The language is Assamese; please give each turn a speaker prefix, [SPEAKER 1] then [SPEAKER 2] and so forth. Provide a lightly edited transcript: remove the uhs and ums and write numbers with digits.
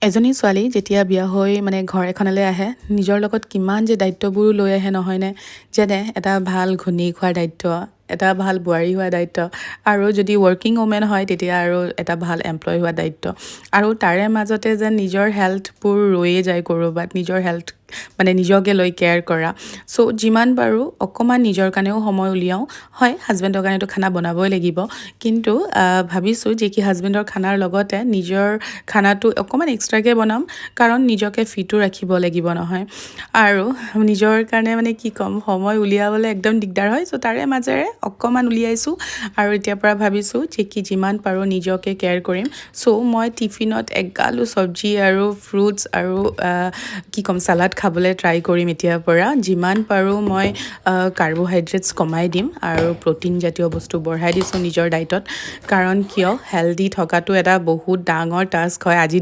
[SPEAKER 1] এজনী ছোৱালী যেতিয়া বিয়া হৈ মানে ঘৰ এখনলৈ আহে নিজৰ লগত কিমান যে দায়িত্ববোৰো লৈ আহে নহয়নে যেনে এটা ভাল ঘৈণীয়েক হোৱাৰ দায়িত্ব এটা ভাল বোৱাৰী হোৱাৰ দায়িত্ব আৰু যদি ৱৰ্কিং ওমেন হয় তেতিয়া আৰু এটা ভাল এমপ্লয় হোৱাৰ দায়িত্ব আৰু তাৰে মাজতে যেন নিজৰ হেল্থবোৰ ৰৈয়ে যায় ক'ৰবাত নিজৰ হেল্থ মানে নিজকে লৈ কেয়াৰ কৰা চ' যিমান পাৰোঁ অকণমান নিজৰ কাৰণেও সময় উলিয়াওঁ হয় হাজবেণ্ডৰ কাৰণেতো খানা বনাবই লাগিব কিন্তু ভাবিছোঁ যে কি হাজবেণ্ডৰ খানাৰ লগতে নিজৰ খানাটো অকণমান এক্সট্ৰাকৈ বনাম কাৰণ নিজকে ফিটো ৰাখিব লাগিব নহয় আৰু নিজৰ কাৰণে মানে কি ক'ম সময় উলিয়াবলৈ একদম দিগদাৰ হয় চ' তাৰে মাজেৰে অকণমান উলিয়াইছোঁ আৰু এতিয়াৰ পৰা ভাবিছোঁ যে কি যিমান পাৰোঁ নিজকে কেয়াৰ কৰিম চ' মই টিফিনত এগালো চব্জি আৰু ফ্ৰুটছ আৰু কি ক'ম চালাড খাবলৈ ট্ৰাই কৰিম এতিয়াৰ পৰা যিমান পাৰোঁ মই কাৰ্বহাইড্ৰেটছ কমাই দিম আৰু প্ৰ'টিন জাতীয় বস্তু বঢ়াই দিছোঁ নিজৰ ডায়েটত কাৰণ কিয় হেল্ডি থকাটো এটা বহুত ডাঙৰ টাস্ক হয় আজি